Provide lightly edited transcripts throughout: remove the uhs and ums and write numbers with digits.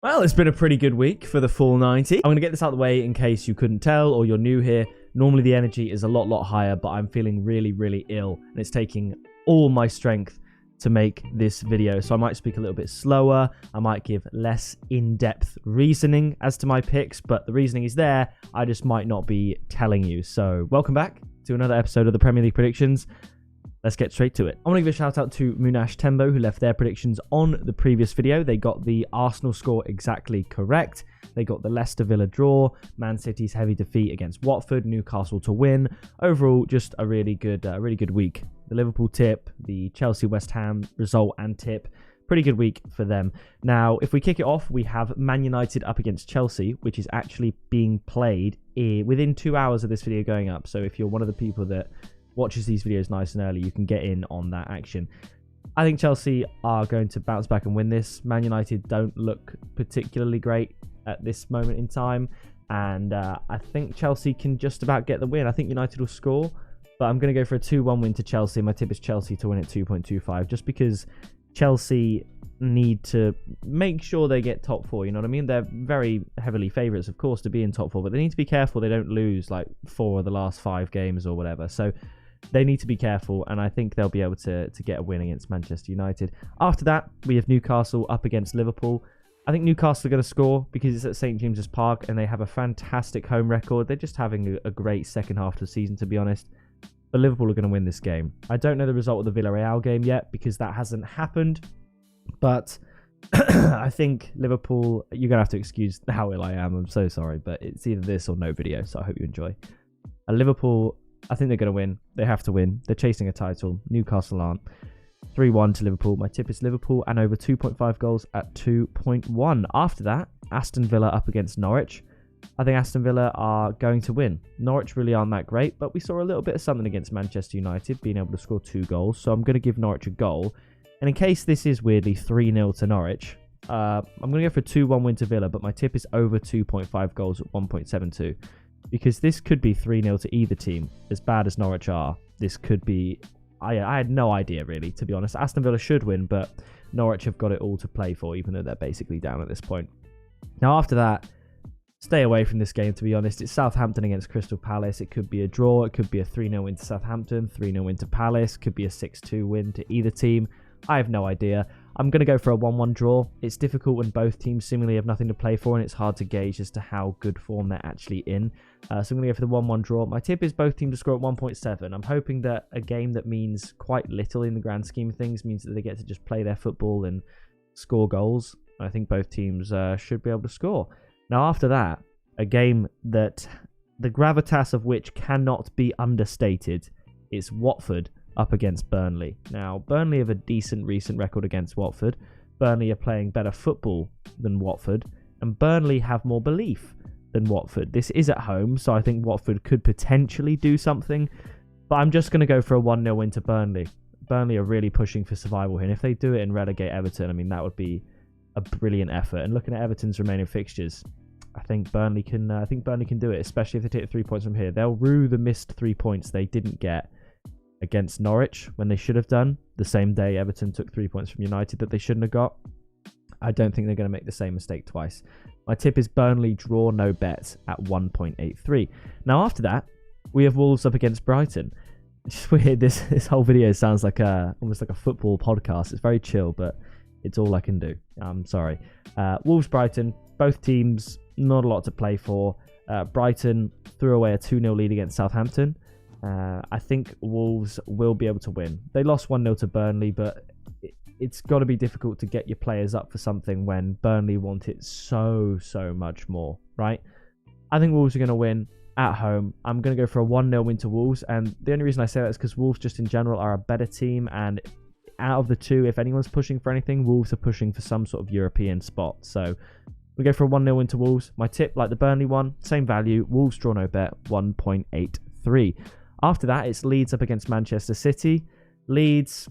Well, it's been a pretty good week for the full 90. I'm going to get this out of the way in case you couldn't tell or you're new here. Normally the energy is a lot higher, but I'm feeling really ill and it's taking all my strength to make this video. So I might speak a little bit slower. I might give less in-depth reasoning as to my picks, but the reasoning is there. I just might not be telling you. So welcome back to another episode of the Premier League predictions. Let's get straight to it. I want to give a shout out to Munash Tembo, who left their predictions on the previous video. They got the Arsenal score exactly correct. They got the Leicester Villa draw, Man City's heavy defeat against Watford, Newcastle to win. Overall, just a really good week. The Liverpool tip, the Chelsea West Ham result and tip. Pretty good week for them. Now, if we kick it off, we have Man United up against Chelsea, which is actually being played within 2 hours of this video going up. So if you're one of the people that watches these videos nice and early, you can get in on that action. I think Chelsea are going to bounce back and win this. Man United don't look particularly great at this moment in time, and I think Chelsea can just about get the win. I think United will score, but I'm going to go for a 2-1 win to Chelsea. My tip is Chelsea to win at 2.25, just because Chelsea need to make sure they get top four. You know what I mean? They're very heavily favourites, of course, to be in top four, but they need to be careful they don't lose like 4 of the last 5 games or whatever. So they need to be careful, and I think they'll be able to get a win against Manchester United. After that, we have Newcastle up against Liverpool. I think Newcastle are going to score because it's at St James's Park and they have a fantastic home record. They're just having a great second half of the season, to be honest. But Liverpool are going to win this game. I don't know the result of the Villarreal game yet because that hasn't happened. But I think Liverpool, you're going to have to excuse how ill I am. I'm so sorry, but it's either this or no video, so I hope you enjoy. Liverpool, I think they're going to win. They have to win. They're chasing a title. Newcastle aren't. 3-1 to Liverpool. My tip is Liverpool and over 2.5 goals at 2.1. After that, Aston Villa up against Norwich. I think Aston Villa are going to win. Norwich really aren't that great, but we saw a little bit of something against Manchester United, being able to score 2 goals. So I'm going to give Norwich a goal. And in case this is weirdly 3-0 to Norwich, I'm going to go for a 2-1 win to Villa, but my tip is over 2.5 goals at 1.72. Because this could be 3-0 to either team. As bad as Norwich are, this could be... I had no idea, really, to be honest. Aston Villa should win, but Norwich have got it all to play for, even though they're basically down at this point. Now, after that, stay away from this game, to be honest. It's Southampton against Crystal Palace. It could be a draw. It could be a 3-0 win to Southampton, 3-0 win to Palace. Could be a 6-2 win to either team. I have no idea. I'm going to go for a 1-1 draw. It's difficult when both teams seemingly have nothing to play for, and it's hard to gauge as to how good form they're actually in. So I'm going to go for the 1-1 draw. My tip is both teams to score at 1.7. I'm hoping that a game that means quite little in the grand scheme of things means that they get to just play their football and score goals. I think both teams should be able to score. Now, after that, a game that the gravitas of which cannot be understated is Watford up against Burnley. Now, Burnley have a decent recent record against Watford. Burnley are playing better football than Watford, and Burnley have more belief than Watford. This is at home, so I think Watford could potentially do something, but I'm just going to go for a 1-0 win to Burnley. Burnley are really pushing for survival here, and if they do it and relegate Everton, I mean, that would be a brilliant effort. And looking at Everton's remaining fixtures, I think Burnley can do it, especially if they take 3 points from here. They'll rue the missed 3 points they didn't get against Norwich when they should have done, the same day Everton took 3 points from United that they shouldn't have got. I don't think they're going to make the same mistake twice. My tip is Burnley draw no bet at 1.83. Now, after that, we have Wolves up against Brighton. It's just weird. This whole video sounds like almost like a football podcast. It's very chill, but it's all I can do. I'm sorry. Wolves Brighton, both teams not a lot to play for. Brighton threw away a 2-0 lead against Southampton. I think Wolves will be able to win. They lost 1-0 to Burnley, but it's got to be difficult to get your players up for something when Burnley want it so much more, right? I think Wolves are going to win at home. I'm going to go for a 1-0 win to Wolves, and the only reason I say that is because Wolves just in general are a better team, and out of the two, if anyone's pushing for anything, Wolves are pushing for some sort of European spot. So we go for a 1-0 win to Wolves. My tip, like the Burnley one, same value. Wolves draw no bet, 1.83. After that, it's Leeds up against Manchester City. Leeds,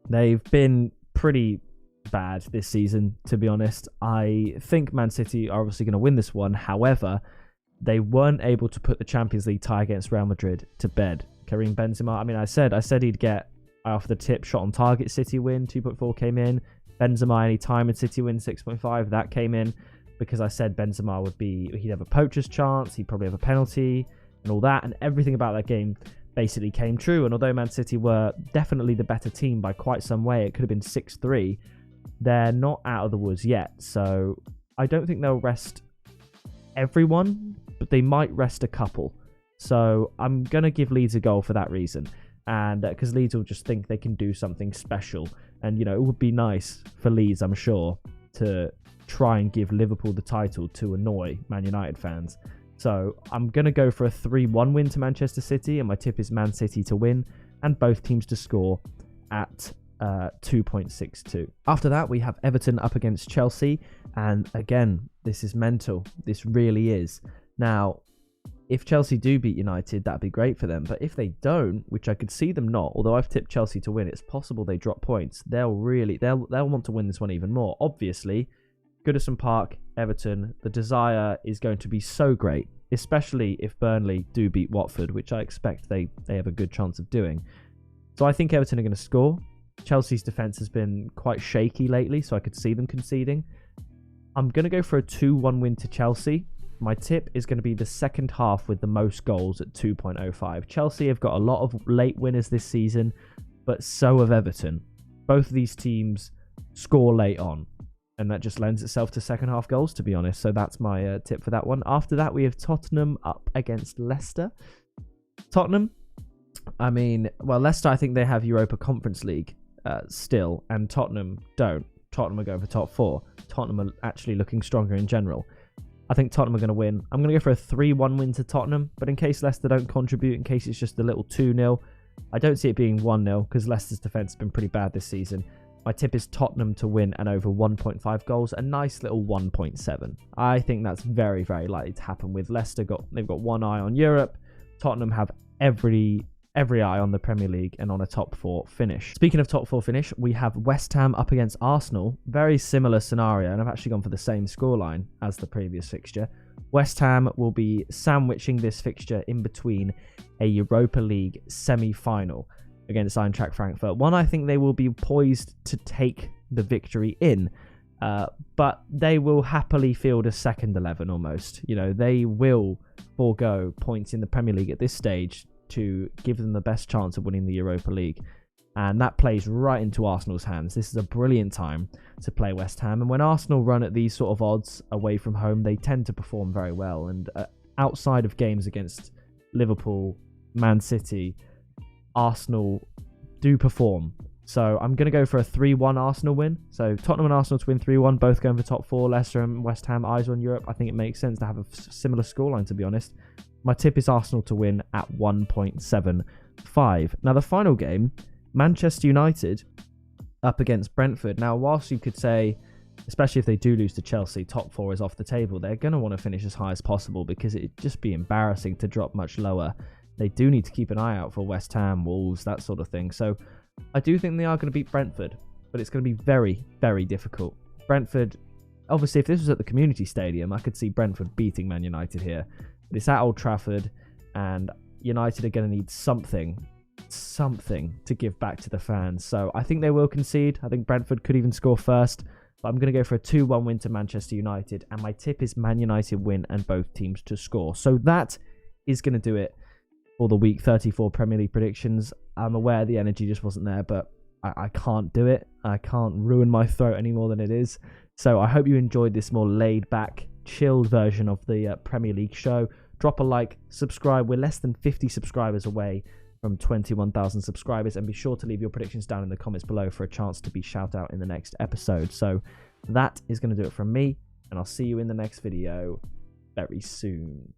they've been pretty bad this season, to be honest. I think Man City are obviously going to win this one. However, they weren't able to put the Champions League tie against Real Madrid to bed. Karim Benzema, I mean, I said he'd get, off the tip, shot on target City win. 2.4 came in. Benzema any time in City win 6.5. That came in because I said Benzema he'd have a poacher's chance, he'd probably have a penalty and all that, and everything about that game basically came true. And although Man City were definitely the better team by quite some way, it could have been 6-3, they're not out of the woods yet. So I don't think they'll rest everyone, but they might rest a couple. So I'm going to give Leeds a goal for that reason. And because Leeds will just think they can do something special. And, you know, it would be nice for Leeds, I'm sure, to try and give Liverpool the title to annoy Man United fans. So I'm going to go for a 3-1 win to Manchester City. And my tip is Man City to win and both teams to score at 2.62. After that, we have Everton up against Chelsea. And again, this is mental. This really is. Now, if Chelsea do beat United, that'd be great for them. But if they don't, which I could see them not, although I've tipped Chelsea to win, it's possible they drop points. They'll want to win this one even more. Obviously, Goodison Park, Everton, the desire is going to be so great, especially if Burnley do beat Watford, which I expect they have a good chance of doing. So I think Everton are going to score. Chelsea's defence has been quite shaky lately, so I could see them conceding. I'm going to go for a 2-1 win to Chelsea. My tip is going to be the second half with the most goals at 2.05. Chelsea have got a lot of late winners this season, but so have Everton. Both of these teams score late on, and that just lends itself to second half goals, to be honest. So that's my tip for that one. After that, we have Tottenham up against Leicester. Tottenham, I mean, well, Leicester, I think they have Europa Conference League still, and Tottenham don't. Tottenham are going for top 4. Tottenham are actually looking stronger in general. I think Tottenham are going to win. I'm going to go for a 3-1 win to Tottenham, but in case Leicester don't contribute, in case it's just a little 2-0, I don't see it being 1-0 because Leicester's defence has been pretty bad this season. My tip is Tottenham to win and over 1.5 goals, a nice little 1.7. I think that's very, very likely to happen with Leicester. They've got one eye on Europe. Tottenham have every eye on the Premier League and on a top 4 finish. Speaking of top 4 finish, we have West Ham up against Arsenal. Very similar scenario, and I've actually gone for the same scoreline as the previous fixture. West Ham will be sandwiching this fixture in between a Europa League semi-final against Eintracht Frankfurt. One I think they will be poised to take the victory in, but they will happily field a second 11 almost. You know, they will forego points in the Premier League at this stage to give them the best chance of winning the Europa League. And that plays right into Arsenal's hands. This is a brilliant time to play West Ham. And when Arsenal run at these sort of odds away from home, they tend to perform very well. And outside of games against Liverpool, Man City, Arsenal do perform. So I'm going to go for a 3-1 Arsenal win. So Tottenham and Arsenal to win 3-1, both going for top 4. Leicester and West Ham, eyes on Europe. I think it makes sense to have a similar scoreline, to be honest. My tip is Arsenal to win at 1.75. Now, the final game, Manchester United up against Brentford. Now, whilst you could say, especially if they do lose to Chelsea, top 4 is off the table, they're going to want to finish as high as possible because it'd just be embarrassing to drop much lower. They do need to keep an eye out for West Ham, Wolves, that sort of thing. So I do think they are going to beat Brentford, but it's going to be very, very difficult. Brentford, obviously, if this was at the Community Stadium, I could see Brentford beating Man United here. But it's at Old Trafford, and United are going to need something to give back to the fans. So I think they will concede. I think Brentford could even score first. But I'm going to go for a 2-1 win to Manchester United. And my tip is Man United win and both teams to score. So that is going to do it for the Week 34 Premier League predictions. I'm aware the energy just wasn't there, but I can't do it. I can't ruin my throat any more than it is. So I hope you enjoyed this more laid-back, chilled version of the Premier League show. Drop a like, subscribe. We're less than 50 subscribers away from 21,000 subscribers, and be sure to leave your predictions down in the comments below for a chance to be shout out in the next episode. So that is going to do it from me, and I'll see you in the next video very soon.